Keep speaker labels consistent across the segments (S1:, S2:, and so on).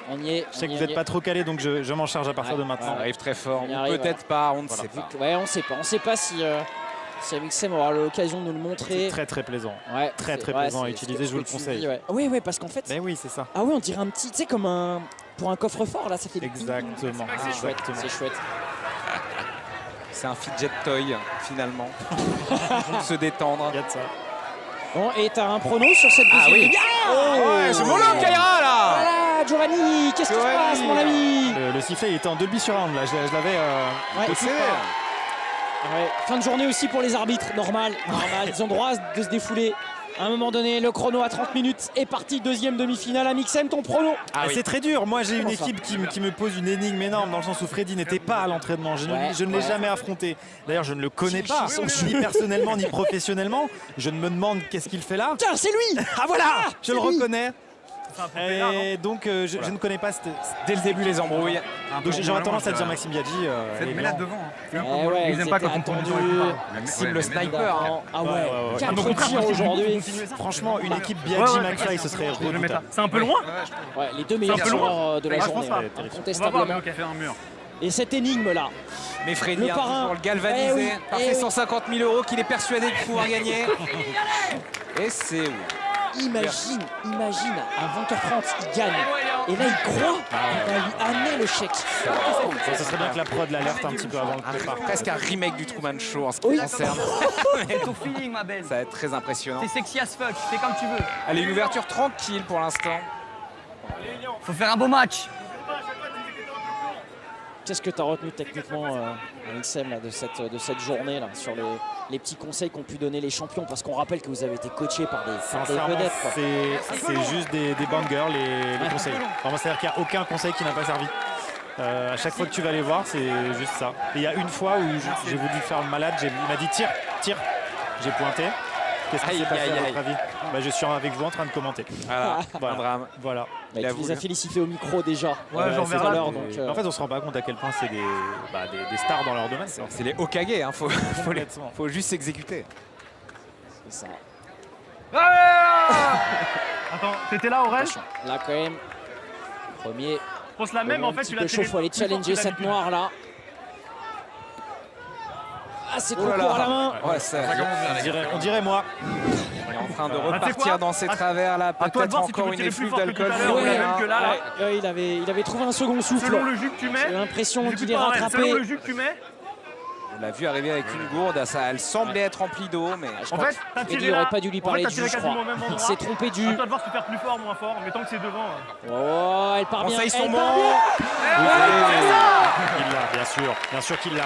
S1: On y est.
S2: Je sais que vous n'êtes pas trop calé, donc je m'en charge à partir de maintenant.
S3: Ça arrive très fort, ou peut-être pas, on ne sait pas.
S1: Ouais, on ne sait pas si Amixem aura l'occasion de nous le montrer.
S2: C'est très très plaisant.
S1: Ouais,
S2: très plaisant à utiliser, je vous le conseille.
S1: Oui, parce qu'en fait.
S2: Mais oui, c'est ça.
S1: Ah oui, on dirait un petit, tu sais, comme un pour un coffre-fort là, ça fait.
S2: Exactement.
S1: C'est chouette, c'est chouette.
S3: C'est un fidget toy finalement. Pour se détendre.
S2: Il y a de ça.
S1: Bon, et t'as un prono sur cette deuxième.
S3: Ah oui. C'est Molo Kaira là.
S1: Voilà, Giovanni, qu'est-ce qui se passe, mon ami?
S2: Le sifflet il était en Dolby Surround là, je l'avais.
S1: Fin de journée aussi pour les arbitres, normal. Ils ont droit de se défouler. À un moment donné, le chrono à 30 minutes est parti. Deuxième demi-finale. Amixem, ton prono?
S2: C'est très dur. Moi, j'ai une équipe qui me pose une énigme énorme dans le sens où Freddy n'était pas à l'entraînement. Je ne l'ai jamais affronté. D'ailleurs, je ne le connais pas, ni personnellement, ni professionnellement. Je me demande qu'est-ce qu'il fait là.
S1: Tiens, c'est lui.
S2: Ah voilà, je le reconnais. Et donc, je ne connais pas
S3: dès le début les embrouilles.
S2: Donc j'aurais tendance à dire Maxime Biaggi.
S4: Mais là devant.
S1: Ils aiment pas quand on
S4: attendu.
S3: Maxime le sniper.
S1: Ah ouais. 4 tirs aujourd'hui.
S2: Franchement, une équipe Biaggi-McFly, ce serait redoutable.
S4: C'est un peu loin.
S1: Ouais, les deux meilleurs joueurs de la journée, incontestablement. Et cette énigme là.
S3: Mais Freddy pour le galvaniser. Parfait 150 000 € qu'il est persuadé de pouvoir gagner. Et c'est où?
S1: Imagine, à 20h30, il gagne. Et là, il croit qu'il va lui amener le chèque.
S2: Ça serait bien que la prod l'alerte un petit peu avant le départ.
S3: Presque un remake du Truman Show en ce qui concerne.
S4: C'est ton feeling, ma belle.
S3: Ça va être très impressionnant.
S4: T'es sexy as fuck, fais comme tu veux.
S3: Allez, une ouverture tranquille pour l'instant.
S4: Faut faire un beau match.
S1: Qu'est-ce que tu as retenu techniquement, Amixem, de cette journée là, sur les petits conseils qu'ont pu donner les champions? Parce qu'on rappelle que vous avez été coaché par des vedettes.
S2: C'est juste des bangers, les conseils. C'est-à-dire qu'il n'y a aucun conseil qui n'a pas servi. À chaque fois que tu vas les voir, c'est juste ça. Et il y a une fois où j'ai voulu faire le malade, il m'a dit tire. J'ai pointé. Qu'est-ce qui s'est passé à votre avis? Je suis avec vous en train de commenter.
S3: Voilà. Un drame.
S2: Voilà.
S1: Tu les as félicités au micro déjà.
S2: En fait, on se rend pas compte à quel point c'est des stars dans leur domaine.
S3: C'est les Hokage, hein. Faut juste s'exécuter.
S1: C'est ça.
S4: Attends, t'étais là, Aurel?
S1: Là, quand même, premier.
S4: Pense la même, en fait, tu l'as
S1: chaud, faut aller challenger cette noire là. Ah, c'est trop court à la main.
S2: On dirait moi.
S3: Il est en train de repartir dans ses travers là. Peut-être encore une effluve d'alcool.
S1: Il avait trouvé un second souffle.
S4: Selon le jus que tu mets.
S1: J'ai l'impression qu'il est rattrapé.
S4: Selon le jus que tu mets.
S3: On l'a vu arriver avec une gourde. Elle semblait être remplie d'eau, mais
S4: en fait,
S1: il n'aurait pas dû lui parler de jus, je crois. Il s'est trompé du.
S4: À toi de voir si tu perds plus fort, moins fort, mais tant que c'est devant.
S1: Oh, elle part bien.
S3: Conseils sont bons.
S2: Il l'a, bien sûr qu'il l'a.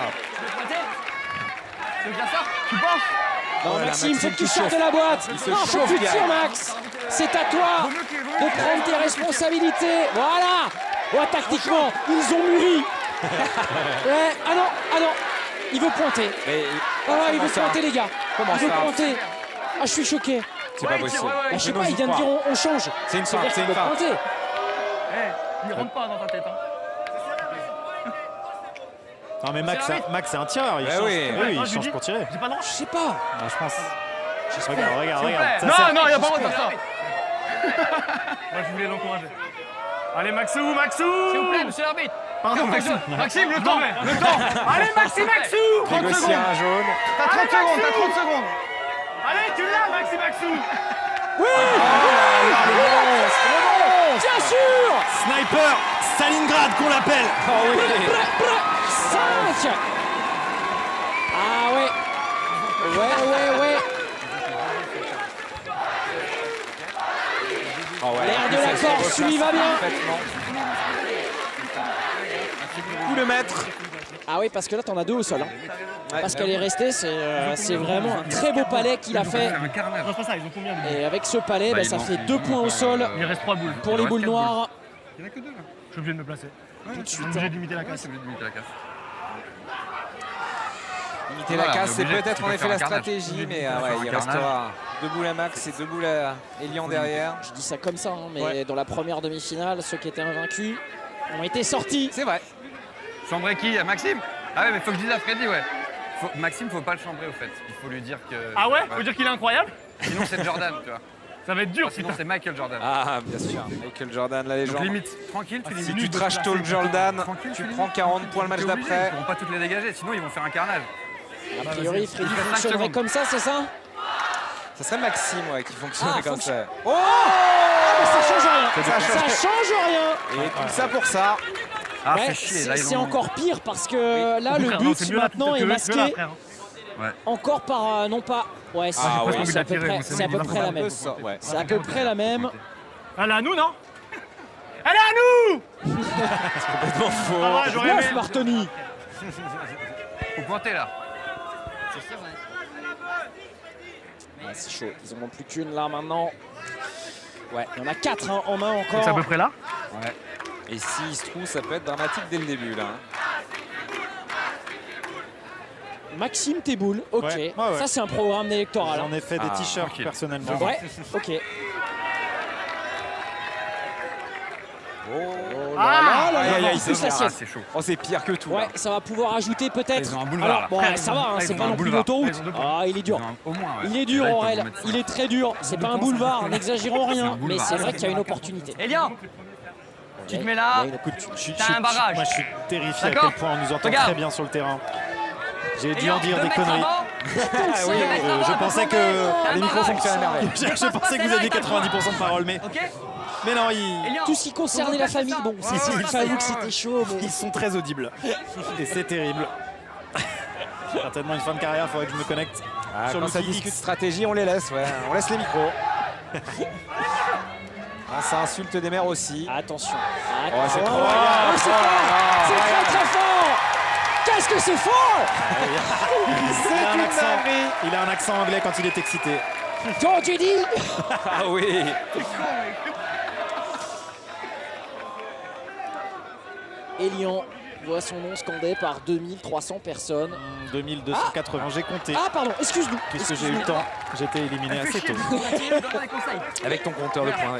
S4: C'est bien ça? Tu penses?
S1: Non, Maxime, faut que tu sortes de la boîte. Non, faut que tu tires, Max. C'est à toi de prendre tes responsabilités. Voilà. Ouais, tactiquement, ils ont mûri. Ah non. Il veut pointer. Il veut pointer, les gars. Il veut pointer. Ah, je suis choqué.
S3: C'est pas possible.
S1: Je sais pas, il vient de dire on change.
S3: C'est une feinte, c'est une feinte.
S4: Il rentre pas dans ta tête.
S2: Non mais Max c'est un tireur, il change pour tirer.
S4: J'ai pas le droit.
S1: Je sais pas.
S2: Je pense. Regarde.
S4: Non, il y a pas de ça. Moi je voulais l'encourager. Allez Maxou. S'il vous plaît, monsieur l'arbitre. Pardon Maxime, le temps. Allez Maxou. 30 secondes.
S3: Un jaune.
S4: T'as 30 secondes. Allez, tu l'as Maxou.
S1: Oui. Bien sûr.
S2: Sniper Stalingrad qu'on l'appelle.
S1: 5. Ah ouais. L'air de la Corse lui va bien.
S3: Où le mettre?
S1: Ah oui, parce que là t'en as deux au sol. Parce qu'elle est restée, c'est vraiment un très beau palais qu'il a fait. Et avec ce palais, ça fait 2 points au sol.
S4: Il reste 3 boules.
S1: Pour les boules noires.
S4: Il n'y en a que 2 là. Je suis obligé de me placer.
S1: Tout de suite.
S4: Je suis obligé de limiter la casse.
S3: Limiter la casse, c'est peut-être en effet la stratégie, mais il restera 2 boules à Max et 2 boules à Elian derrière.
S1: Je dis ça comme ça, mais dans la première demi-finale, ceux qui étaient invaincus ont été sortis.
S3: C'est vrai.
S5: Chambrer qui? Maxime? Ah ouais, mais faut que je dise à Freddy, Maxime, faut pas le chambrer au fait. Il faut lui dire que.
S4: Ah ouais? Faut dire qu'il est incroyable?
S5: Sinon, c'est Jordan, tu vois.
S4: Ça va être dur,
S5: Sinon, c'est Michael Jordan.
S3: Ah, bien sûr. Michael Jordan, la
S5: Donc
S3: légende.
S5: limite, tranquille, tu
S3: Si
S5: limites.
S3: tu trash talk Jordan, tu prends 40 points le match
S5: T'es obligé,
S3: d'après.
S5: Ils vont pas toutes les dégager, sinon ils vont faire un carnage.
S1: A priori, Freddy
S5: Il reste 5
S1: fonctionnerait
S5: secondes.
S1: comme ça, c'est ça?
S3: Ça serait Maxime qui fonctionnerait comme ça. Oh,
S1: Mais ça change rien. Ça change rien.
S3: et tout ça pour ça.
S5: Ah,
S1: Ouais,
S5: fait chier. Là, ils
S1: c'est
S5: ont-
S1: encore pire parce que là, le
S4: Frère, non,
S1: but
S4: c'est mieux là,
S1: maintenant
S4: que
S1: est
S4: là,
S1: masqué
S4: frère.
S1: encore par non pas. Ouais, c'est
S3: Ah, ouais.
S1: c'est à peu
S5: envie de la
S1: près,
S5: tirer,
S1: c'est à peu
S5: moi,
S1: près la même.
S3: Ça, ouais.
S1: C'est à peu près la même.
S4: Elle est à nous, non? Elle est à nous!
S3: Complètement faux.
S4: Ah ouais, j'aurais aimé.
S1: Neuf, Martoni.
S5: Faut pointer là.
S1: Ouais, c'est chaud. Ils en ont plus qu'une là maintenant. Ouais, il y en a 4 en main encore.
S4: C'est à peu près là?
S3: Et s'il se trouve, ça peut être dramatique dès le début là.
S1: Maxime Teboul, ok.
S2: Ouais, ouais.
S1: Ça, c'est un programme électoral.
S2: J'en ai fait des
S3: Ah,
S2: t-shirts
S5: tranquille.
S2: personnellement.
S1: Ouais, ok.
S3: Oh
S1: Ah, là,
S3: aïe,
S1: là,
S3: aïe,
S1: là,
S3: aïe,
S1: plus
S3: c'est
S1: l'assiette.
S5: c'est chaud.
S3: Oh, c'est pire que tout.
S1: Ouais,
S3: là.
S1: ça va pouvoir ajouter peut-être.
S5: Ils ont un boulevard,
S1: Alors,
S5: là.
S1: bon,
S4: Frère,
S1: ça va, hein,
S4: ils
S1: c'est
S4: ont
S1: pas
S4: un
S1: non plus
S5: boulevard.
S1: l'autoroute.
S4: Ils ont deux points.
S1: Ah, il est dur.
S5: Au moins, ouais.
S1: Il est dur,
S5: Là, ils peuvent
S1: Aurel.
S5: en mettre
S1: Il
S5: cinq.
S1: est très dur. C'est pas un
S5: points,
S1: boulevard, n'exagérons rien.
S5: un
S1: Mais
S5: boulevard.
S1: c'est vrai qu'il y a une opportunité.
S4: Elian, tu te mets
S1: Il y
S4: là.
S1: a une opportunité.
S4: T'as un barrage.
S2: Moi, je suis terrifié à
S4: D'accord.
S2: quel point on nous entend
S4: Regarde.
S2: très bien sur le terrain. J'ai dû
S4: Elian,
S2: en dire
S4: 2
S2: des
S4: mètres
S2: conneries.
S4: avant.
S2: Je pensais que
S3: Les micros fonctionnent à merveille.
S2: je pensais que vous aviez 90% de parole, mais
S4: Ok.
S2: non,
S4: Elian.
S1: Tout ce qui concernait la famille, bon,
S4: Ouais,
S1: il
S4: ouais,
S1: fallait
S4: ouais.
S1: que c'était chaud. Mais...
S2: ils sont très audibles. Et c'est terrible. Certainement une fin de carrière, il faudrait que je me connecte
S3: Ah,
S2: sur
S3: quand ça
S2: l'outil
S3: discute
S2: X.
S3: stratégie, on les laisse, ouais. On laisse les micros. Ah, ça insulte des mères aussi.
S1: Attention.
S3: Oh, c'est trop.
S1: Oh, c'est fort.
S3: Ah,
S1: C'est très très fort. Qu'est-ce que c'est fort.
S2: Il a un accent anglais quand il est excité.
S1: Quand tu dis.
S3: Ah oui.
S1: Elian voit son nom scandé par 2300 personnes.
S2: 2280, j'ai compté.
S1: Ah pardon, excuse-nous.
S2: Puisque j'ai eu le temps, j'étais éliminé assez tôt.
S3: Avec ton compteur de points.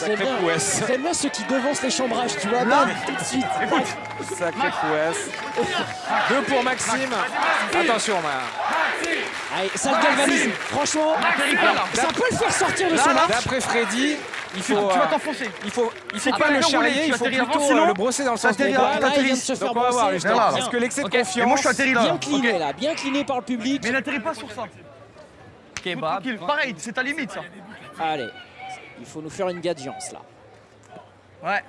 S1: J'aime
S3: Sacré
S1: bien,
S3: couesse.
S1: j'aime bien ceux qui devancent les chambrages, tu vois, bam, tout de suite.
S3: Sacré couesse. 2 pour Maxime. Attention,
S1: Allez, ça le galvanise, franchement. Alors, ça peut le faire sortir de son arc.
S3: d'après Freddy, il faut,
S4: Tu vas t'enfoncer.
S3: il faut
S4: pas
S3: pas le
S4: le rouler,
S3: charrier,
S4: tu
S3: il faut
S4: atterris avant,
S3: plutôt
S4: sinon,
S3: le brosser dans le sens des
S4: t'atterris
S3: doigts.
S4: avant.
S1: Là, il vient de se
S3: Donc
S1: faire
S3: on va voir,
S1: brosser.
S3: justement,
S4: Voilà.
S3: parce que l'excès de
S4: Ok, et
S3: confiance.
S4: moi, je suis atterri là.
S1: Bien cliné
S4: Ok.
S1: là, bien cliné par le public.
S4: Mais n'atterris pas sur ça.
S5: Ok, bah.
S4: Tranquille. Pareil, c'est ta limite ça.
S1: Allez, il faut nous faire une gadience là.
S4: Ouais.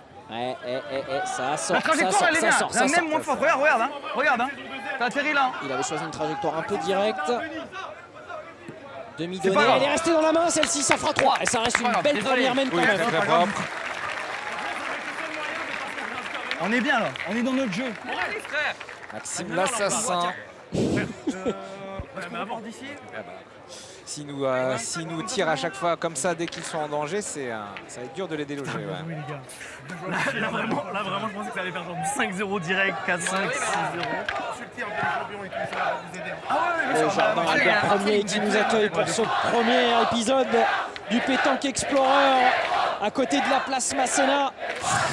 S1: Ça sort,
S4: La trajectoire,
S1: ça
S4: elle est
S1: sort,
S4: bien.
S1: ça sort, ça
S4: La
S1: sort.
S4: même moins fort. Regarde, hein. Regarde, hein. T'as atterri là.
S1: Il avait choisi une trajectoire un peu directe. Demi
S4: C'est
S1: donnée,
S4: pas grave.
S1: elle est restée dans la main, celle-ci, ça fera 3. Et ça reste une
S4: Pas grave,
S1: belle
S4: désolé.
S1: première main quand
S3: Oui,
S1: même.
S3: très très propre.
S4: On est bien là. On est dans notre jeu.
S3: Maxime l'assassin.
S4: Mais avant d'ici.
S3: S'il nous tire à chaque fois comme ça dès qu'ils sont en danger, ça va être dur de les déloger. Ouais.
S4: Oui, les gars. Là, vraiment, je pensais que ça allait faire genre du 5-0 direct, 4-5, 6-0.
S1: Le jardin Albert Premier qui nous accueille pour ce premier épisode du Pétanque Explorer à côté de la place Masséna.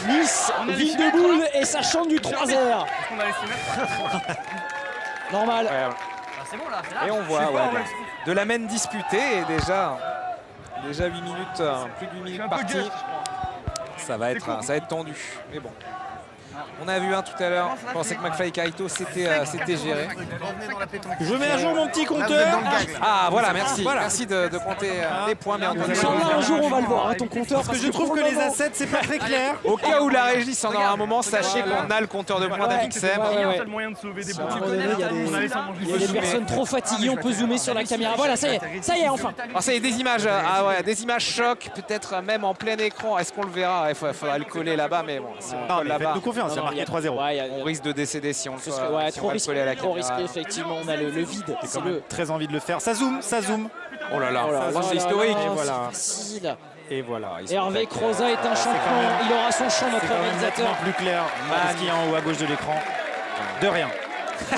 S1: Nice, ville de boule et ça chante du 3R.
S4: Est-ce qu'on va laisser mettre
S1: Normal.
S3: Ouais,
S4: C'est bon là, c'est là.
S3: et on voit de la main disputée et déjà 8 minutes, plus de 8 minutes
S4: un peu
S3: parties.
S4: juste, je
S3: Ça va être tendu. Mais bon. On a vu un tout à l'heure, je pensais que McFly et Carito c'était géré.
S2: Je mets à jour mon petit compteur.
S3: Ah voilà, merci. Merci de compter les points, mais entendu.
S1: Inch'Allah, un jour on va le voir, hein, ton compteur.
S2: Parce que je trouve
S1: pour
S2: que
S1: le
S2: les
S1: moment-
S2: assets, c'est pas très clair.
S3: Au cas où la régie s'en aura un moment, sachez qu'on a le compteur de points d'Avixem.
S1: Ouais,
S4: Il y a un
S1: ouais.
S4: seul moyen de sauver des
S1: À un
S4: points.
S1: moment donné, il y a des-
S4: On allait s'en manger.
S1: il y a des
S3: zoomer.
S1: personnes trop fatiguées, on peut zoomer sur la caméra. Voilà, ça y est, enfin.
S3: Alors ça y est, des images, des images chocs, peut-être même en plein écran. Est-ce qu'on le verra? Il faudra le coller là-bas, mais bon, si on
S2: Non,
S3: colle
S2: mais
S3: là-bas,
S2: faites-nous confiance, il y a
S1: Non,
S2: marqué 3-0.
S1: Ouais,
S3: on risque de décéder si on
S1: ce serait ouais,
S3: si
S1: trop
S3: on va le
S1: risqué,
S3: coller à la
S1: trop
S3: caméra.
S1: risqué, effectivement. On a le vide.
S2: J'ai
S1: C'est
S2: quand même
S1: le.
S2: très envie de le faire. Ça zoome, ça zoome.
S3: Oh là là,
S1: Oh là là
S3: c'est
S1: là
S3: historique.
S1: là,
S2: voilà.
S1: c'est facile.
S2: Et voilà.
S1: Hervé Croza est un champion. Il aura son chant, notre
S2: C'est quand même
S1: réalisateur.
S2: nettement plus clair que ce qu'il y a en haut à gauche de l'écran. De rien.
S1: Oh.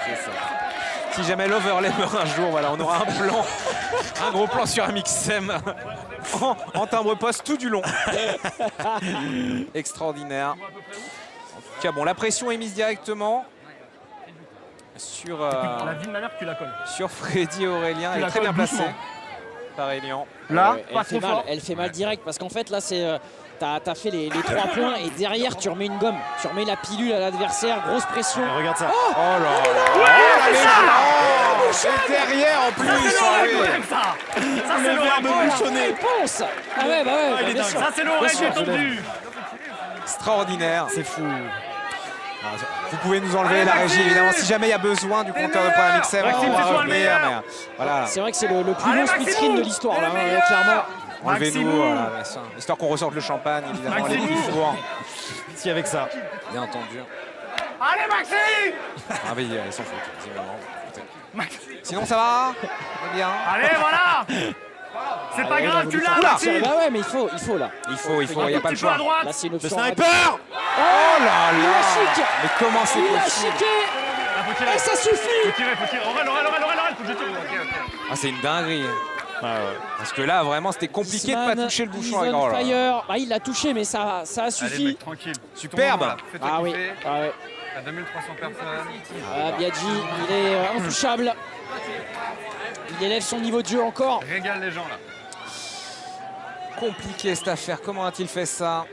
S3: C'est ça. Si jamais l'overlay meurt un jour, voilà, on aura un plan, un gros plan sur Amixem en timbre poste tout du long. Extraordinaire. En tout cas, bon, la pression est mise directement sur,
S4: La vie de ma mère, tu la colles.
S3: sur Freddy Aurélien.
S4: Tu
S3: Elle est
S4: la
S3: très bien
S4: colles
S3: placée
S4: doucement.
S3: par Elian.
S4: Là,
S1: elle
S4: pas
S1: fait
S4: trop
S1: mal,
S4: fort.
S1: elle fait mal direct parce qu'en fait là c'est t'as fait les 3 points et derrière tu remets une gomme, tu remets la pilule à l'adversaire, grosse pression.
S2: Regarde ça.
S3: Oh là là.
S4: Ouais, c'est ça.
S3: Et derrière en plus.
S4: Ça, c'est
S3: ah
S4: l'oreille
S3: oui.
S4: qu'on aime, ça. Ça, c'est
S2: Le
S4: l'oreille
S2: verbe
S4: qu'on aime.
S2: bouchonné.
S1: Réponse. Ah ouais, bah ouais,
S2: il est
S1: bien
S2: dingue.
S1: sûr.
S4: Ça, c'est
S1: Bien
S4: l'oreille
S1: sûr,
S4: qui est
S1: je l'aime.
S4: tendue.
S3: Extraordinaire.
S2: C'est fou.
S3: Vous pouvez nous enlever
S4: Allez,
S3: la
S4: Maxime.
S3: régie, évidemment, si jamais il y a besoin du compteur de points à Mixem,
S4: Maxime,
S3: on va
S4: c'est toi le
S3: revenir.
S4: meilleur.
S3: Mais, voilà,
S1: C'est vrai que c'est le plus
S4: Allez,
S1: long split
S4: Maximou.
S1: screen de l'histoire là,
S4: Le
S1: hein,
S4: meilleur.
S1: clairement.
S3: enlevez-nous,
S4: Maximou.
S3: voilà, histoire qu'on ressorte le champagne, évidemment, les
S4: Maximou.
S3: petits fours,
S2: Si avec ça.
S3: bien entendu.
S4: Allez, Maxime.
S3: Ah oui, ils s'en foutent, visiblement.
S4: Max-
S3: Sinon, ça va? C'est bien.
S4: Allez, voilà. C'est pas
S1: Allez,
S4: grave,
S1: on
S4: tu
S1: va
S4: l'as,
S1: vous faire-
S4: Maxime.
S1: Bah ouais, mais il faut là.
S3: Il faut, il n'y a pas
S4: Un
S3: le
S4: petit peu à
S3: choix.
S4: droite.
S1: Là c'est une
S2: Le
S1: option.
S2: sniper.
S3: Oh là
S1: Il
S3: là!
S1: la chic.
S3: Mais comment c'est
S1: Il a
S3: possible?
S1: chiqué.
S4: Ah, faut tirer.
S1: Et ça suffit.
S4: Faut tirer, faut tirer. Aurel, faut que je tire.
S3: Ah, c'est une dinguerie.
S2: Ah ouais.
S3: Parce que là, vraiment, c'était compliqué de
S1: Isman,
S3: pas toucher le bouchon.
S1: he's
S3: avec-
S1: on
S3: oh là là.
S1: fire. Ah, il l'a touché, mais ça a
S5: Allez,
S1: suffi.
S5: mec, tranquille.
S3: Superbe.
S5: Fais-toi
S1: Ah oui.
S5: kiffer.
S1: Ah ouais.
S5: À 2300 personnes.
S1: Ah, Biaggi, il est intouchable. Il élève son niveau de jeu encore.
S5: Régale les gens là.
S3: Compliqué cette affaire. Comment a-t-il fait ça?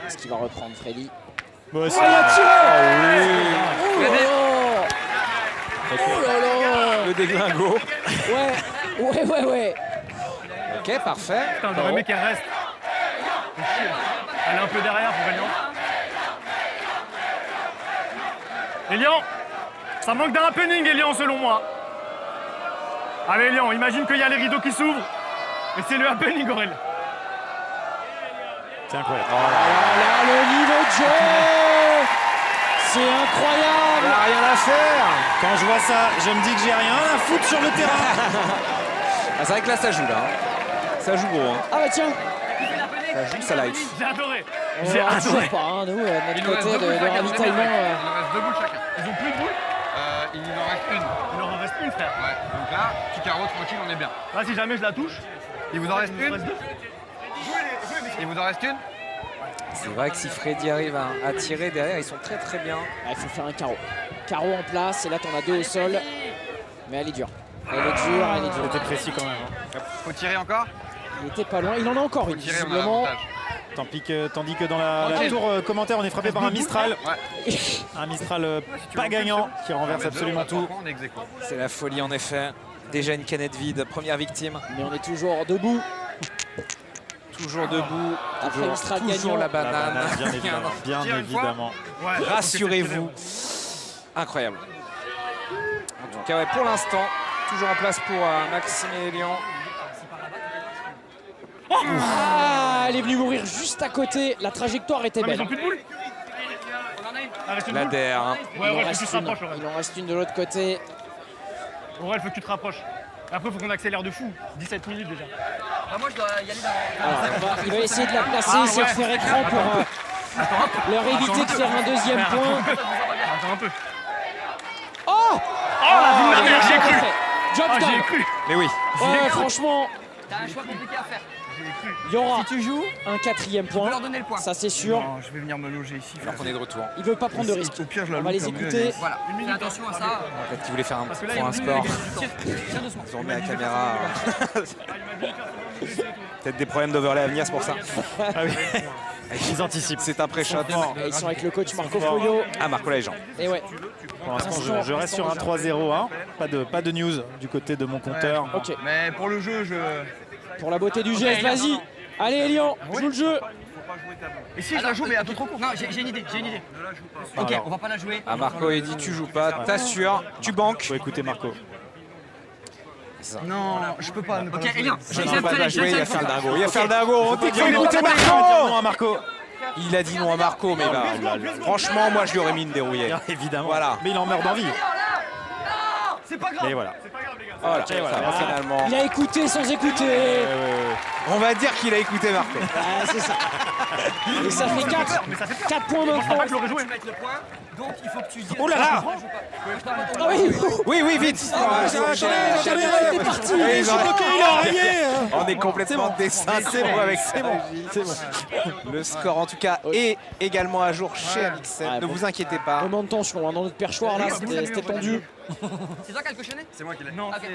S1: Est-ce qu'il va reprendre Freddy?
S2: Bon,
S1: Oh,
S2: c'est-
S1: il a tiré.
S3: Oui.
S1: Oh là là. Oh là là.
S3: Le déglingo.
S1: Ouais.
S3: Ok, parfait.
S4: Putain, j'aurais aimé qu'elle reste. Elle est un peu derrière pour Elian. Elian, ça manque d'un happening, Elian, selon moi. Allez, Elian, imagine qu'il y a les rideaux qui s'ouvrent. Et c'est le happening, Aurel.
S2: C'est incroyable.
S1: Ah là, le niveau de jeu. C'est
S3: Il
S1: incroyable.
S3: n'y a rien à faire.
S2: Quand je vois ça, je me dis que j'ai rien à foutre sur le terrain.
S3: Ah, c'est vrai que là, ça joue là. Ça joue gros. Hein.
S1: Ah bah tiens.
S3: Ça joue, ça live.
S4: J'ai adoré.
S1: On
S4: J'ai
S1: va toujours
S4: adoré.
S1: pas, hein, nous,
S5: Il
S1: notre
S5: nous reste
S1: côté
S5: deux
S1: de
S5: boules chacun.
S1: ravitaillement.
S5: Il nous reste deux boules chacun.
S4: Ils ont plus de boules.
S5: Il en reste une.
S4: Il en reste une, frère.
S5: Ouais. Donc là, petit carreau tranquille, on est bien.
S4: Là, si jamais je la touche,
S5: Il vous en reste
S4: il me
S5: une.
S4: reste deux.
S5: Il vous en reste une.
S3: C'est vrai que si Freddy arrive à tirer derrière, ils sont très très bien.
S1: Ah, il faut faire un carreau. Carreau en place, et là t'en as deux au sol. Mais elle est dure. Elle est dure.
S2: C'était précis quand même. Hein.
S5: Faut tirer encore.
S1: Il était pas loin. Il en a encore
S5: Faut
S1: une,
S5: tirer, on a
S1: visiblement.
S5: l'avantage.
S2: Tandis que dans la
S5: Ok.
S2: tour commentaire, on est frappé par un Mistral.
S5: Ouais.
S2: Un Mistral pas gagnant qui renverse
S5: Mais
S2: absolument
S5: deux, on a
S2: tout.
S5: trois points, on est ex aequo.
S3: C'est la folie en effet. Déjà une canette vide, première victime.
S1: Mais on est toujours debout.
S3: Toujours debout.
S1: Après Mistral
S3: Toujours
S1: gagnant.
S3: la
S2: La
S3: banane.
S2: banane, bien évidemment. Bien
S5: Tire une fois.
S2: évidemment.
S4: Ouais,
S3: Rassurez-vous. Incroyable. En tout cas, ouais, pour l'instant, toujours en place pour Maxime et Elian.
S1: Ah, elle est venue mourir juste à côté. La trajectoire était
S4: Ah, mais ils
S1: belle.
S4: ont plus de boules. Ah, reste une
S3: La
S4: boule.
S3: DER. Hein.
S4: Ouais,
S1: Il en
S4: ouais, faut que tu
S1: reste
S4: te
S1: une.
S4: rapproches, Aurel.
S1: Il en reste une de l'autre côté.
S4: Aurel, faut que tu te rapproches. Après, faut qu'on accélère de fou. 17 minutes déjà.
S1: Alors, il va essayer de la placer
S4: Ah,
S1: sur
S4: ouais.
S1: faire écran pour leur éviter de faire un deuxième point.
S4: Attends un peu.
S1: Oh,
S4: Oh, la vie de ma mère, j'y ai cru.
S1: Job
S4: Ah, j'y ai
S1: done.
S4: cru.
S3: Mais oui.
S1: Ouais, franchement,
S6: T'as un choix compliqué à faire.
S1: il y aura
S6: Si tu joues,
S1: un quatrième
S6: tu peux
S1: point.
S6: leur donner le point.
S1: Ça, c'est sûr.
S4: Non, je vais venir me loger ici.
S3: Alors qu'on est de retour.
S1: Il veut pas prendre de risque.
S4: Au pire, je la
S1: On va
S4: loupe,
S1: les
S4: la mieux,
S1: écouter.
S6: Voilà, fais attention à ça.
S3: Peut-être qu'ils voulaient faire un
S4: Parce
S3: petit
S4: que là,
S3: point un
S4: il y a
S3: score.
S6: Tire doucement.
S3: Ils ont mis la caméra. Peut-être des problèmes d'overlay à venir, c'est pour ça.
S2: Ah oui. Ils anticipent.
S3: C'est un pré-shot.
S1: Et ils sont avec le coach Marco Foglio.
S3: Ah, Marco Legend.
S1: Et ouais.
S2: Pour l'instant, je reste sur un 3-0. Pas de news du côté de mon compteur.
S1: Ok.
S5: Mais pour le jeu, je.
S1: Pour la beauté du geste, vas-y. Allez, Elian, joue le jeu.
S5: Et si je la joue, mais à tout trop court.
S6: Non, j'ai une idée. Ok,
S2: Alors.
S6: on va pas la jouer.
S3: Ah, Marco, il dit tu joues pas, t'assures, tu banques.
S2: Faut écouter Marco.
S5: Non, je peux pas.
S6: Ok, Elian,
S3: Je
S6: j'ai
S3: ne peux pas jouer, il va faire le dingo. Il va faire le dingo. On dit qu'il
S2: Il
S3: est monté
S2: non
S3: Marco.
S2: à Marco.
S3: Il a dit non à Marco, mais bah, franchement, moi je lui aurais mis une dérouillée.
S2: Bien évidemment.
S3: Voilà.
S2: Mais il en meurt d'envie.
S6: C'est pas grave.
S2: Et voilà.
S3: Voilà,
S2: Et voilà.
S3: ça va, finalement.
S1: Il a écouté sans écouter.
S3: On va dire qu'il a écouté Marco.
S1: Ah, c'est ça. Et ça fait 4. 4 points maintenant.
S4: Je l'aurais joué.
S6: Tu mettre le point, donc il faut que tu dises.
S3: Oh là là.
S1: Ah oui.
S3: Oui, vite.
S1: C'est parti.
S3: Oui,
S1: J'ai bloqué,
S2: il a rayé.
S3: On est complètement déceinté avec
S2: C'est bon.
S3: le score en tout cas est également à jour chez Amixem.
S1: Ouais,
S3: Ne
S1: bon.
S3: vous inquiétez pas.
S1: Moment de tension hein, dans notre perchoir là, c'était tendu.
S6: C'est toi qui as le cochonné?
S5: C'est moi qui l'ai.
S4: Non,
S6: Ok.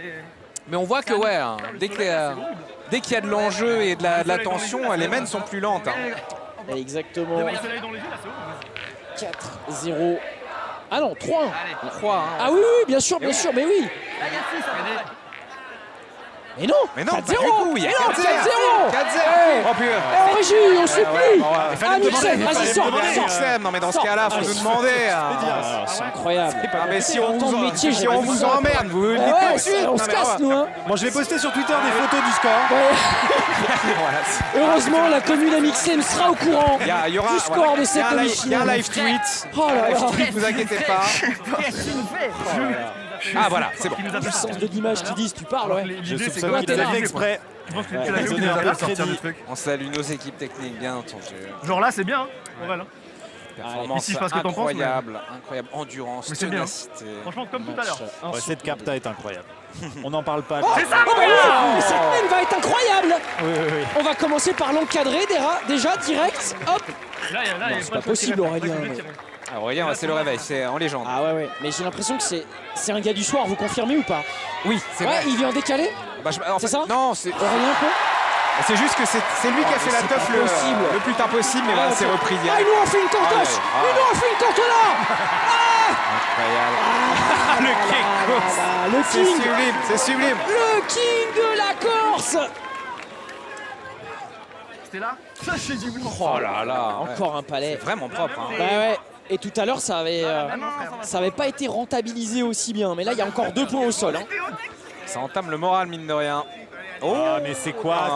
S3: Mais on voit que ouais, hein, dès qu'il y a de l'enjeu et de la tension, les mènes sont plus lentes. Hein.
S1: Exactement.
S4: le soleil dans les yeux, là, c'est horrible.
S1: 4-0. Ah non, 3-1.
S3: On croit. Hein.
S1: Ah oui, bien sûr, mais oui.
S6: Là, il y a 6, ça va.
S1: Mais non,
S3: Mais non,
S1: 4-0.
S3: pas du tout, il y a
S1: Mais non,
S3: 4-0.
S1: 4-0.
S3: Oh putain.
S1: Eh, en régie, on sait plus. Ah, Mixem, vas-y, sors.
S3: Non mais dans ce cas-là, faut nous demander.
S1: Ah, c'est incroyable.
S3: Ah, mais si on
S1: Tant de métiers,
S3: si
S1: j'ai
S3: on
S1: pas vu
S3: vous
S1: ça.
S3: emmerde, vous le dites
S1: Ouais,
S3: tout de suite.
S1: on se casse nous hein.
S2: Bon, je vais poster sur Twitter des photos du score.
S1: Heureusement, la commune Amixem sera au courant
S3: Il y aura
S1: du score de
S3: il y
S1: cette
S3: a un live
S1: demi-finale.
S3: tweet.
S1: Oh là là.
S3: Vous inquiétez pas. Ah voilà, c'est bon.
S1: Du sens de l'image qui disent, tu parles, ouais.
S2: Je
S4: L'idée, c'est
S2: soupçonne
S4: quoi?
S2: qu'il a fait exprès.
S4: Je pense que
S1: Ouais.
S4: tu l'as vu,
S2: Donner
S4: tu
S2: un
S4: l'as
S2: peu de
S4: sortir
S2: crédit.
S4: du truc.
S3: On salue nos équipes techniques, bien entendu.
S4: Genre là, c'est bien, hein, Aurel, hein.
S3: Performance
S4: Ici, je sais pas ce que t'en penses, mais-
S3: incroyable endurance,
S4: Mais c'est bien.
S3: ténacité.
S4: Franchement, comme tout à l'heure.
S2: Ouais, cette capta est incroyable. On n'en parle pas.
S1: Oh, bah oui, mais cette mène va être incroyable.
S2: Oui.
S1: On va commencer par l'encadrer déjà direct. Hop.
S4: Là, il y a
S1: c'est pas possible, Aurélien, mais-
S3: Ah, Aurélien, c'est le réveil, c'est en légende.
S1: Ah ouais. Mais j'ai l'impression que c'est un gars du soir. Vous confirmez ou pas?
S3: Oui, c'est
S1: Ouais,
S3: vrai.
S1: il vient en décalé.
S3: Bah, en
S1: c'est
S3: fait,
S1: ça
S3: Non, c'est
S1: Aurélien un peu.
S3: juste que c'est lui qui a fait la
S1: c'est
S3: teuf
S1: pas possible.
S3: le plus tard possible, mais voilà, c'est repris
S1: Ah,
S3: direct.
S1: il nous a fait une cantoche.
S3: Ah,
S1: Il nous a fait une cantona.
S3: Incroyable. Le Kekos.
S1: Le
S3: C'est
S1: king.
S3: sublime, c'est sublime.
S1: Le king de la Corse.
S4: C'était là?
S3: Oh là là.
S1: Encore un palais.
S3: Vraiment propre. Hein.
S1: Bah ouais. Et tout à l'heure, ça avait pas été rentabilisé aussi bien. Mais là, il y a encore 2 points au sol. Hein.
S3: Ça entame le moral, mine de rien. Oh,
S2: Ah, mais c'est quoi?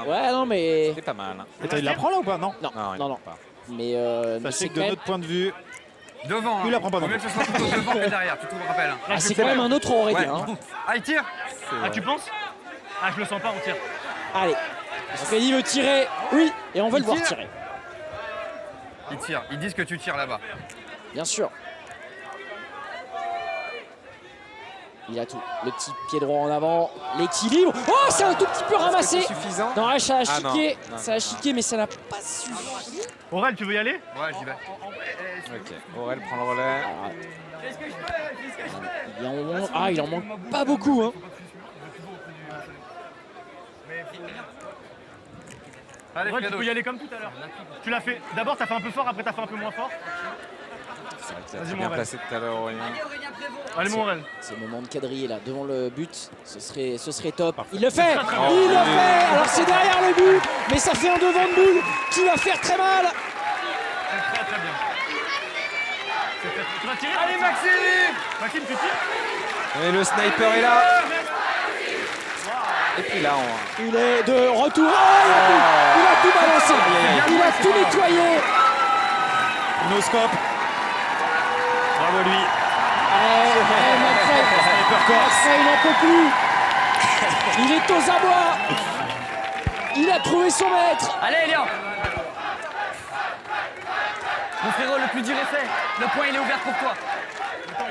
S1: Ouais, non, mais.
S3: C'est pas mal.
S2: Attends, il la prend là ou pas? Non.
S1: Non. Mais
S2: Sachez
S1: c'est
S2: que
S1: quand
S2: de
S1: même.
S2: notre point de vue,
S5: Devant.
S2: Tu la prends pas
S5: Vaut mieux que ce soit plutôt devant que derrière, tu te rappelles. Hein.
S1: Ah, c'est quand même un autre Aurélien. Hein.
S5: Ah, il tire.
S4: Ah, tu penses? Ah, je le sens pas, on tire.
S1: Allez. Freddy veut tirer. Oui. Et on va le voir
S5: tire.
S1: tirer.
S5: Il tire. Ils disent que tu tires là-bas.
S1: Bien sûr. Il a tout. Le petit pied droit en avant. L'équilibre. Oh, c'est un tout petit peu ramassé.
S3: C'est suffisant.
S1: Non, là, ça a
S3: Ah, non.
S1: chiqué.
S3: Non,
S1: Ça a
S3: non,
S1: chiqué, mais ça n'a pas suffi.
S4: Aurel, tu veux y aller?
S5: Ouais, j'y vais.
S3: Ok, Aurel prend le relais.
S1: Il en manque pas beaucoup. Hein.
S5: Allez,
S4: Aurel, tu
S5: Fredo.
S4: peux y aller comme tout à l'heure. Tu l'as fait. D'abord, t'as fait un peu fort, après, t'as fait un peu moins fort.
S3: C'est
S4: Vas-y,
S3: bien
S4: mon Aurel.
S3: placé tout à l'heure, Aurélien.
S6: Aurélien Prévost.
S4: Allez, mon Aurel.
S1: C'est le moment de quadriller là, devant le but. Ce serait top. Il le fait. Il le fait. Alors c'est derrière le but, mais ça fait un devant de boule qui va faire très mal.
S4: C'est très bien. Tu vas tirer?
S5: Allez, Maxime.
S4: Maxime, tu tires?
S3: Et le sniper est là. Et puis là,
S1: Il est de retour. Il a tout balancé. Il a tout nettoyé.
S2: no-scope. Bravo lui.
S1: Marseille n'en peut plus. Il est aux abois. Il a trouvé son maître.
S6: Allez, Elian. Mon frérot, le plus dur est fait. Le point, il est ouvert pour toi.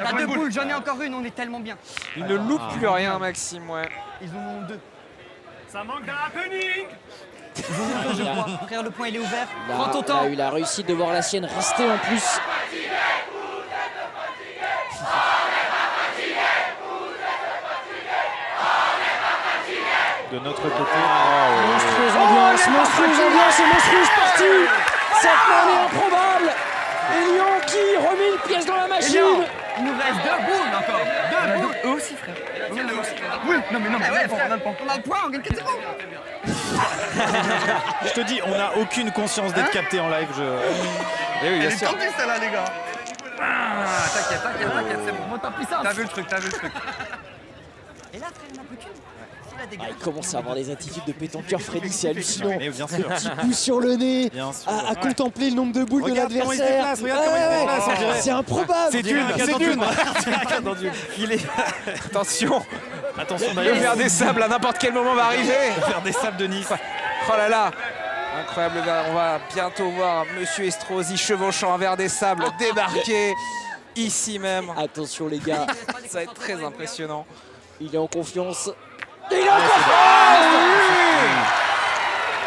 S6: T'as 2 boules, j'en ai encore une, on est tellement bien.
S3: il ne loupe plus rien, Maxime. Ouais.
S6: Ils en ont 2.
S4: Ça manque d'un happening.
S6: Je crois. Frère, le point, il est ouvert. Prends ton temps.
S1: Il a eu la réussite de voir la sienne rester en plus.
S2: De notre côté,
S1: Monstrueuse ambiance et monstrueuse partie. Cette main est improbable. Et Lyon qui remet une pièce dans la machine.
S6: Elian, il nous reste 2 boules encore. 2 boules. Eux aussi, frère.
S5: Oui, non, mais
S6: Ah ouais, frère, on a le point, on gagne 4-0.
S2: je te dis, on n'a aucune conscience d'être capté en live.
S3: Et oui, bien
S5: Elle est
S3: sûr.
S5: tendue celle-là, les gars. Ah, t'inquiète, c'est bon.
S6: Monte en puissance.
S5: T'as vu le truc.
S6: Et là, frère, il n'en peut qu'une. C'est la dégâts.
S1: Il commence à avoir des attitudes de pétanqueur, Freddy, c'est hallucinant.
S2: Mais bien
S1: Le
S2: sûr.
S1: petit coup sur le nez,
S2: Bien sûr.
S1: à contempler le nombre de boules
S2: Regarde
S1: de
S2: comment il se
S1: l'adversaire.
S2: déplace, regarde comment il se déplace, on dirait.
S1: C'est improbable.
S2: C'est d'une.
S3: Il est. Attention,
S2: Attention
S3: le
S2: d'ailleurs,
S3: verre des sables à n'importe quel moment va arriver.
S2: faire des sables de Nice.
S3: Oh là là. Incroyable, on va bientôt voir Monsieur Estrosi chevauchant un verre des sables débarquer ici même.
S1: Attention les gars,
S3: Ça va être très impressionnant.
S1: il est en confiance. Il est en confiance.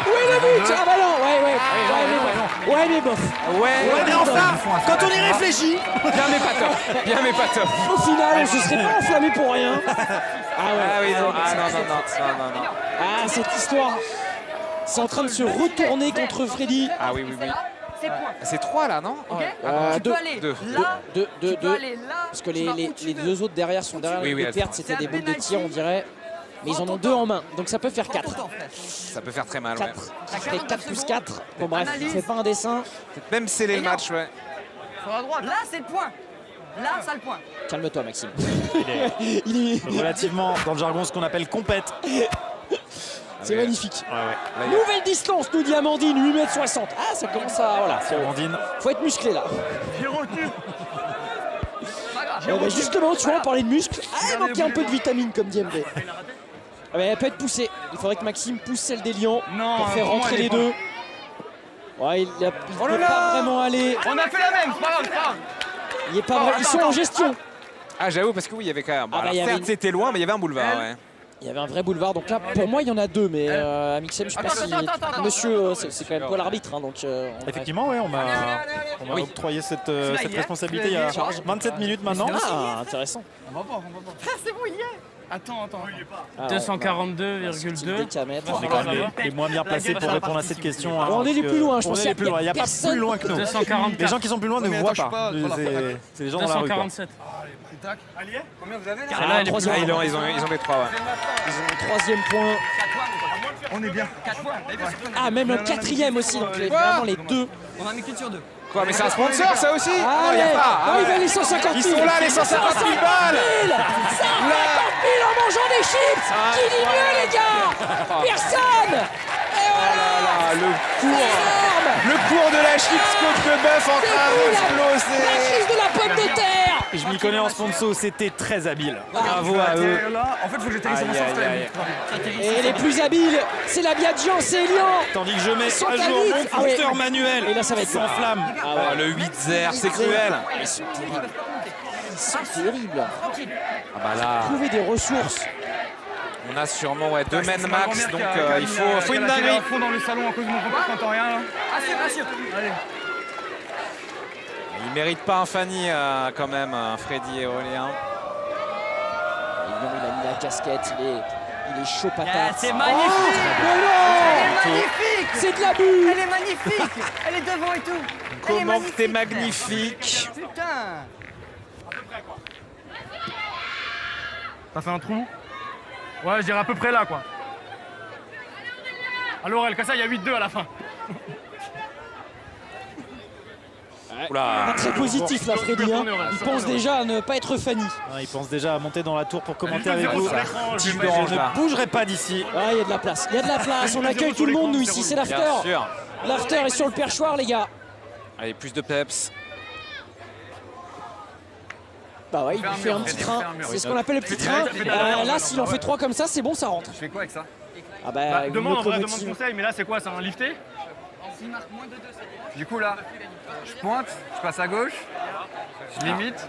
S1: Où est le but? Ah bah non, ouais mais bof.
S3: Ouais,
S2: mais enfin, quand on y réfléchit.
S3: bien mais pas top. Bien mais pas top.
S1: Au final, on se serait pas enflammé pour rien. Ah
S3: Ah oui, non.
S1: Ah, cette histoire, c'est en train de se retourner contre Freddy.
S3: Ah oui.
S6: C'est point.
S3: C'est 3 là, non?
S6: Ok. Tu
S1: deux.
S6: peux aller
S3: Deux.
S6: là.
S1: Deux.
S6: Tu peux aller là.
S1: Parce que
S6: tu vas où tu
S1: les
S6: veux.
S1: deux autres derrière sont derrière
S3: Oui,
S1: les
S3: elles
S1: pertes,
S3: sont-
S1: c'était des
S6: C'est un
S1: boules de tir, on
S6: penalty.
S1: dirait. Mais ils en ont deux en main, donc ça peut faire 4.
S6: Prends ton temps, frère.
S3: Ça peut faire très mal, ouais.
S1: 4. Ça ferait 4 plus 4. Bon bref, fais pas un dessin.
S3: Même sceller le match, ouais.
S6: Sur la droite. Là, c'est le point. Là, ça le point.
S1: Calme-toi Maxime.
S2: Il est relativement, dans le jargon, ce qu'on appelle compète.
S1: C'est magnifique.
S2: Ouais.
S3: Là, il y a-
S1: Nouvelle distance, nous dit Amandine, 8,60 m. Ah, ça commence à... Voilà,
S2: Amandine.
S1: faut être musclé là.
S6: Pas grave.
S1: Justement, tu vois, on parlait de muscles. Ah, il manquait un peu de vitamine comme dit MB. Ah, mais elle peut être poussée. Il faudrait que Maxime pousse celle d'Elian
S4: Non,
S1: pour faire
S4: pour moi,
S1: rentrer
S4: elle est
S1: les
S4: pas-
S1: deux. Ouais, il peut pas vraiment aller.
S4: On a fait la même, c'est pas grave, c'est pas grave.
S1: Il est pas vrai. Ils sont en gestion.
S3: Ah, j'avoue, parce que oui, il y avait quand même.
S1: Ah, bah,
S3: Alors,
S1: il y avait
S3: certes,
S1: une-
S3: c'était loin, mais il y avait un boulevard, ouais.
S1: Il y avait un vrai boulevard. Donc là, pour moi, il y en a deux. Mais à Mixem, je sais pas si...
S6: Attends.
S1: Monsieur, c'est quand même pas l'arbitre. Hein, donc, on-
S2: Effectivement, ouais, on m'a
S1: Oui.
S2: octroyé cette responsabilité il y a 27 minutes maintenant.
S1: Ah, intéressant.
S4: On va voir.
S6: C'est bon, il y est.
S4: Attends.
S1: Alors,
S7: 242,2.
S1: décamètre.
S2: On est quand même les moins bien placés pour répondre à cette question. hein,
S1: On est les
S2: parce
S1: plus
S2: que
S1: loin, je
S2: on
S1: pense
S2: est
S1: qu'il y a
S2: les plus loin. Il n'y a pas
S1: personne.
S2: plus loin que nous.
S7: 244.
S2: Les gens qui sont plus loin ne
S5: mais
S2: voient
S5: attends,
S2: pas.
S5: je sais pas, voilà.
S2: C'est les gens dans la rue. quoi.
S7: 247.
S5: Combien vous avez là
S1: Ah,
S7: Là, elle est
S1: troisième.
S3: Ah, ils ont des 3, ouais.
S1: Ils ont le troisième point.
S5: On est bien.
S6: 4 points.
S1: Ah, même le quatrième aussi. Donc vraiment les deux.
S6: On a mis qu'une sur deux.
S3: Quoi, mais c'est un sponsor, ça aussi?
S1: Ah,
S3: non, il y a
S1: ouais.
S3: pas.
S1: Ah,
S3: Ah,
S1: il
S3: ouais.
S1: va les 150 000.
S3: Ils sont là, les 150 000 balles.
S1: 150 000 en mangeant des chips. Qui dit mieux, les gars? Personne. Et voilà.
S3: Ah, le cours.
S1: Énorme.
S3: Le cours de la chips côte de bœuf en train
S1: La
S3: d'exploser.
S1: crise de la pomme de terre.
S2: Je m'y connais en sponsor, c'était très habile.
S3: Bravo à eux.
S5: Là, en fait, faut que j'atterrisse sur mon sens quand même.
S1: Et les plus habiles, c'est la Biaggian, c'est Elian.
S2: Tandis que je mets
S1: Sont
S2: à jour
S1: à vite.
S2: mon
S1: Ah ouais.
S2: booster manuel.
S1: Et là, ça va être
S2: sans flamme.
S1: Ah
S3: Oh, le 8-0, c'est cruel.
S1: Ils sont terribles. Ils sont terribles.
S3: Ah bah là,
S1: Trouver des ressources.
S3: on a sûrement ouais, 2 men
S5: C'est ma
S3: max,
S5: grand-mère
S3: donc
S5: qui a
S3: il
S5: mis
S3: faut
S5: la
S3: une
S5: télé à
S3: dinguerie.
S5: fond dans le salon à cause de mon compère, t'entends rien là.
S6: Assure.
S5: Allez.
S3: Il mérite pas un Fanny quand même, Freddy et Aurélien.
S1: Elian, il a mis la casquette, il est chaud
S6: Ah,
S1: patate.
S6: c'est magnifique.
S1: Mais non.
S6: Elle est magnifique.
S1: C'est de l'abus.
S6: Elle est magnifique. Elle est devant et tout. Elle est
S3: Comment
S6: magnifique,
S3: t'es
S6: frère.
S3: magnifique.
S6: Putain.
S4: T'as fait un trou? Ouais, je dirais à peu près là, quoi. Alors, El Kassa, il y a 8-2 à la fin.
S3: Oula.
S1: Très positif là, Freddy. Hein. Il pense déjà à ne pas être Fanny.
S2: Il pense déjà à monter dans la tour pour commenter avec
S4: 8-0
S2: vous.
S4: sur l'écran, je
S3: Team
S4: vais pas
S3: d'orange,
S4: essayer.
S3: là.
S2: Je ne bougerai pas d'ici.
S1: Ah, il y a de la place. Il y a de la place. On accueille tout le monde, nous, ici. C'est
S3: Bien
S1: l'after.
S3: sûr.
S1: L'after est sur le perchoir, les gars.
S3: Allez, plus de peps.
S1: Bah ouais, il lui fait un petit train. C'est ce qu'on appelle le petit train. Là, s'il en fait 3 comme ça, c'est bon, ça rentre.
S5: Je fais quoi avec ça?
S1: Ah bah,
S4: Bah,
S1: une
S4: demande en vrai, demande
S1: locomotive.
S4: conseil, mais là, c'est quoi? C'est un lifté?
S6: S'il marque moins de 2, c'est
S5: Du coup là, je pointe, je passe à gauche, je limite.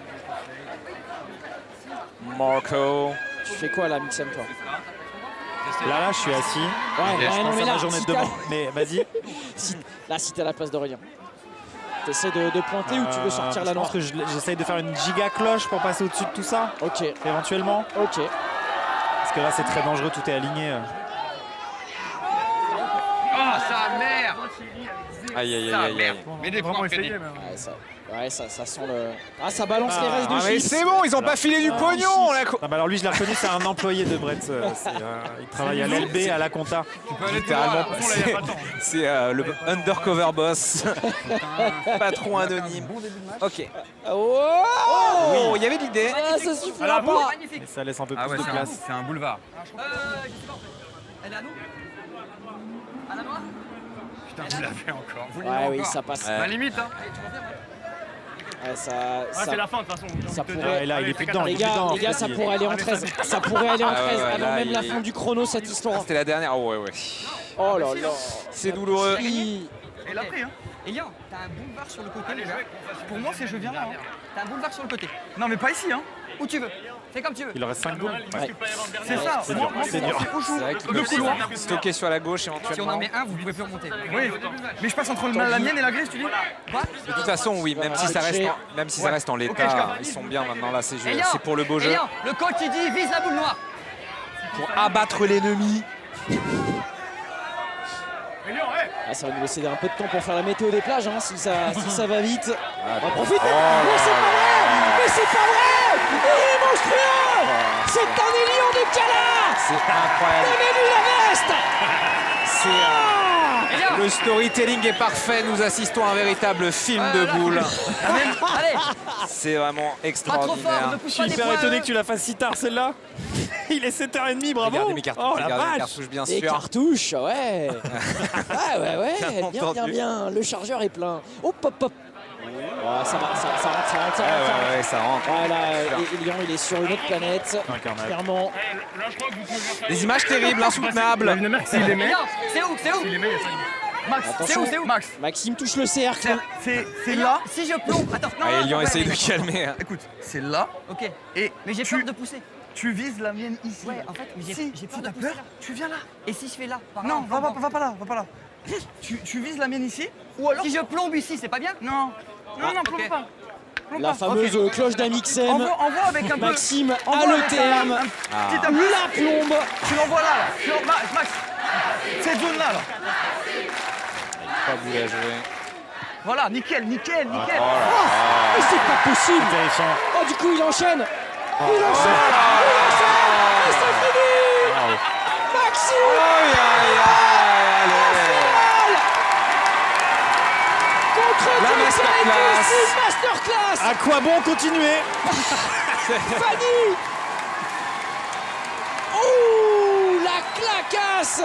S3: Marco.
S1: Tu fais quoi là, Mixem, toi?
S2: Là, je suis assis.
S1: Ouais,
S2: Je
S1: non,
S2: pense
S1: mais
S2: à
S1: là,
S2: ma journée
S1: si
S2: de
S1: t'as-
S2: demain. Mais vas-y.
S1: si t'es à la place d'Aurélien. T'essaies de pointer ou tu veux sortir la
S2: Je pense
S1: noire?
S2: que j'essaye de faire une giga cloche pour passer au-dessus de tout ça,
S1: Ok,
S2: éventuellement.
S1: ok.
S2: Parce que là, c'est très dangereux, tout est aligné.
S5: Oh sa mère!
S3: Aïe, aïe,
S5: Sa
S3: aïe, aïe,
S5: mère!
S3: aïe.
S5: Mais des
S4: Vraiment
S5: points,
S4: essayer,
S5: Freddy.
S4: mais...
S1: Ouais, ça sent le... Ah, ça balance les restes de
S3: Ah, mais
S1: chips.
S3: c'est bon, ils ont pas filé du pognon, là.
S2: Ah bah alors lui, je l'ai reconnu, c'est un employé de Brett. Il travaille à l'LB, à la compta.
S5: Tu peux aller te
S3: Littéralement,
S5: voir,
S4: De toute façon, là, il y a pas de temps.
S3: c'est le undercover boss. Patron anonyme. Ok. Oh, il y avait de l'idée.
S1: Ah, ça suffira pas.
S6: magnifique.
S2: Et ça laisse un peu
S5: Ah
S2: plus
S5: ouais,
S2: de
S5: c'est un,
S2: place.
S5: c'est un boulevard.
S6: Elle est à nous? À la noire?
S5: Putain, vous l'avez encore. Vous
S1: Ouais,
S5: l'avez
S1: oui,
S5: encore.
S1: ça passe.
S5: Ma limite, hein.
S1: Ouais, ça...
S4: Ah, c'est la fin, de toute façon.
S1: ça
S4: J'ai envie de te
S1: pourrait-
S4: dire.
S2: Et là, il est
S4: Allez,
S2: plus
S4: fais
S2: dedans.
S1: Les
S2: Il est plus
S1: gars,
S2: dedans.
S1: les gars, ça pourrait aller en
S4: Allez,
S1: 13. Ça pourrait aller en
S3: Ah ouais,
S1: 13
S3: ouais,
S1: avant
S3: là,
S1: même la
S3: il-
S1: fin du chrono, cette histoire.
S3: C'était la dernière. Oh, ouais, ouais.
S1: Oh là là.
S3: C'est douloureux.
S1: Qui-
S4: Et il a pris, hein.
S6: Elian, t'as un boulevard sur le côté, les gars.
S4: Pour moi, c'est je viens là. Hein.
S6: T'as un boulevard sur le côté.
S4: Non, mais pas ici, hein.
S6: Où tu veux. Fais comme tu veux.
S2: Il reste 5 secondes.
S1: Ouais.
S4: C'est ça.
S2: C'est
S4: Moi,
S2: dur,
S4: moi,
S2: c'est
S4: pour moi,
S2: dur.
S4: c'est au jour.
S3: C'est vrai qu'il
S4: Le
S3: peut
S4: couloir.
S3: stocker sur la gauche
S6: Si on
S3: éventuellement.
S6: en met un, vous pouvez plus remonter.
S4: Oui. Mais je passe entre la mienne et la grise, tu dis?
S6: Quoi?
S3: De toute façon, oui, même si ça reste en
S4: Ok, je
S3: l'état,
S4: capte.
S3: ils sont bien maintenant. Là, c'est
S6: Elian,
S3: pour le beau jeu.
S6: Elian, le coach il dit vise la boule noire.
S3: Pour abattre l'ennemi.
S1: Ah, ça va nous laisser un peu de temps pour faire la météo des plages, hein, si ça va vite. On va profiter.
S3: Oh
S1: Mais c'est pas vrai. Mais c'est pas vrai. Il est monstrueux. C'est un élion de Cala.
S3: C'est incroyable.
S1: Avez vu la veste?
S3: C'est le storytelling est parfait. Nous assistons à un véritable film de
S6: là,
S3: boules.
S6: Allez,
S3: C'est vraiment
S6: pas trop fort,
S3: extraordinaire.
S6: ne
S2: Je
S6: pousse
S2: suis
S6: pas des
S2: hyper
S6: points.
S2: étonné que tu la fasses si tard celle-là. Il est 7h30, bravo.
S3: Regardez mes cartouches,
S2: Oh la
S3: regardez mes
S2: vache.
S3: cartouches, bien
S1: Des
S3: sûr.
S1: cartouches, ouais. Ouais.
S3: Bien entendu.
S1: Bien. Le chargeur est plein. Hop. Oh, ça rentre.
S3: Ouais, ça rentre.
S1: Voilà, Elian, il est sur une autre planète.
S2: Incarnate.
S1: Clairement.
S3: Des images terribles, insoutenables.
S6: Elian, c'est où?
S4: Max,
S1: Attention.
S4: c'est où? Max,
S1: Maxime touche le cercle.
S4: c'est là.
S6: Si je plombe. Attends, non.
S3: Ah, Elian
S6: non,
S3: essaye de
S6: ouais,
S3: calmer.
S4: Écoute, c'est là.
S6: Ok.
S4: Et
S6: Mais j'ai peur de pousser.
S4: tu vises la mienne ici.
S6: Ouais, en fait, mais
S4: Si,
S6: j'ai peur
S4: si
S6: de
S4: t'as
S6: pousser
S4: peur,
S6: là.
S4: tu viens là.
S6: Et si je fais là par
S4: Non,
S6: là,
S4: va pas là. Tu vises la mienne ici, ou alors...
S6: Si je plombe ici, c'est pas bien?
S4: Non, plombe
S6: ok.
S4: pas. Plombe
S1: La
S4: pas.
S1: fameuse
S4: Ok.
S1: cloche d'Amixem.
S4: Envoie avec un peu...
S1: Maxime
S4: envoie
S1: a le
S4: avec un
S1: terme.
S4: petit appui.
S1: La plombe.
S4: Tu l'envoies là. Max, cette zone-là, là.
S3: Pas boule à jouer.
S4: Voilà, nickel.
S1: Mais c'est pas possible.
S2: Terrifiant.
S1: Oh, du coup, il enchaîne. Il enchaîne. Et c'est fini. Maxime. Contre
S3: La
S1: Dieu,
S3: masterclass.
S1: c'est une masterclass.
S2: À quoi bon continuer?
S1: Fanny. Ouh, la clacasse.